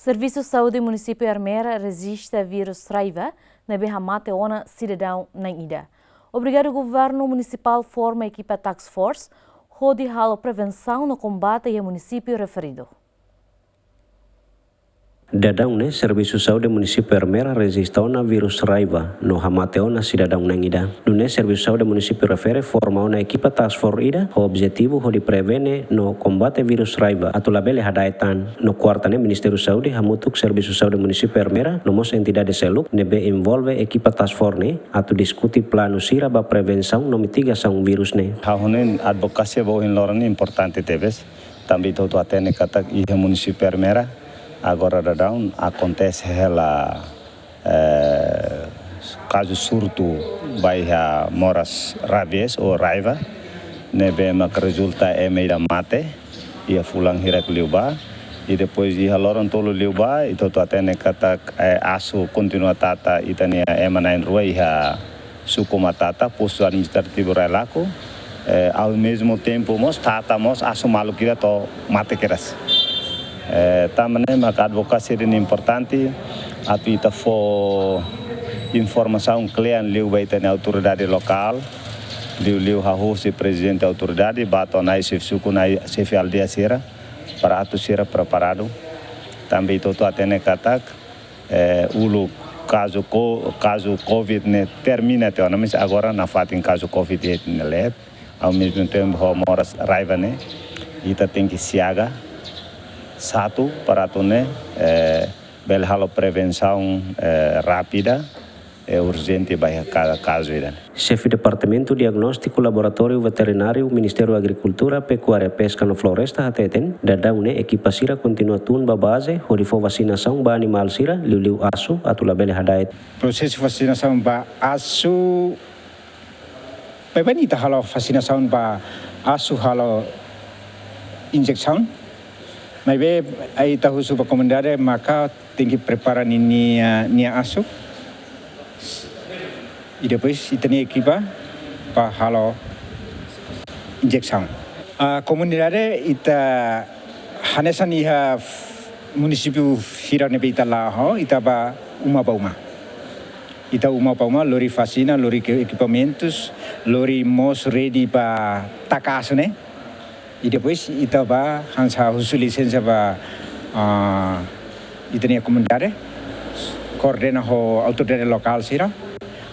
Serviço de Saúde Município Armera resiste a vírus raiva na Behamate ona cidadão na ida. Obrigado Governo Municipal forma equipa Task Force, onde halo prevenção no combate e município referido. Dadang ne Serviço Saúde Município Armera resiste ao vírus raiva no hamateo na cidadão Nangida. Dune Serviço Saúde Município refere forma uma equipa task force ida, o objetivo de prevenir no combate vírus raiva. Atulabele hadaitan no quarta ne Ministério Saúde hamutuk Serviço Saúde Município Armera nomos entidade seluk nebe envolve equipa task force ne atu diskuti plano sira ba prevenção no mitigação vírus ne. Hahunen advokasi bohin lorani importante tebes. Também todo atene kata i Município Armera. Agora dadang acontece ela caso surto baia moras rabies ou raiva nebe mak resulta meira mate ia fulang hirak liuba e depois ia loron tolo liuba e toto atene kata asu continua tata itania emanain rua ia suku matata posto administrativo relaco ao mesmo tempo mos tata mos asu malu kira to mate keras. Também a advocacia é importante, a ita for informação clara liu baita na autoridade local, liu hahusi presidente da autoridade, bato na suku na chefe aldeia sira, para atu sira preparado. Também toto atene katak, ulu caso Covid ne termina te mas agora na fatin caso Covid ne led, ao mesmo tempo moras raiva ne, ita tem que siaga. Satu, para tune belhalo prevenção rápida e urgente para cada caso. Chefe Departamento Diagnóstico Laboratório Veterinário Ministério da Agricultura, Pecuária, Pesca no Floresta Hateten, dadang ne equipa sira continua tun ba base onde for vacinação ba animal sira liu asu atula bele hadait. Proses vacinação ba asu pebenita halo vacinação ba asu halo injeção. Mas aí tahu suba komendare maka tinggi preparar nia asu. E depois itani equipa para halo injeção. A comunidade ita hanesan iha município fira nebe ita laho ita ba uma bauma. Ita uma bauma lori vacina, lori equipamentos, lori mos ready para takasu ne. E depois ita ba hansa husu licença ba itania comunidade coordena ho autoridade local sira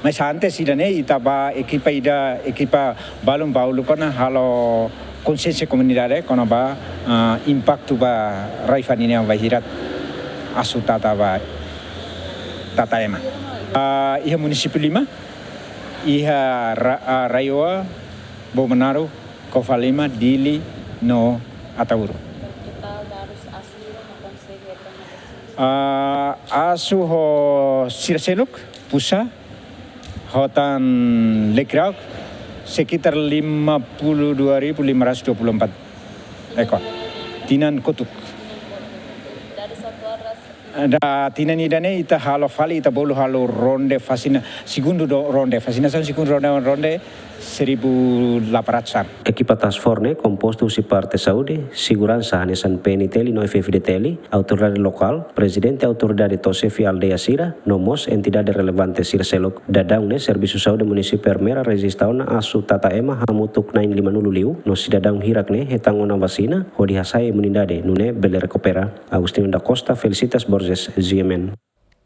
mas antes sira ne ita ba equipa balum baulu kona halo consciência comunidade kona ba impacto ba raifanina ba hirat asutata ba tataema iha município Lima iha Raioa Bomenaro Kofalima Dili no Atauro. Asu ho Sirseluk Pusa Hotan Lekrauk sekitar 52.524 ekor. Tinan Kotuk. Da tinan idane ita halo fali ita bolu halo ronde fasina segundo ronde fascinação segundo ronde 1.800. Equipa task force composto si parte saúde, segurança hanesan PNTeli no FFDTeli, autoridade local, presidente autoridade tosefi aldeia sira, nomos entidade relevante sira selok, dadang ne Serviço Saúde Município Armera resistau na asu tata ema hamutuk 950 liu, no sidadang hirak ne hetang ona vacina, hodi hasai imunidade, nune bele recupera. Agustinho da Costa, Felicitas Borges, GMN.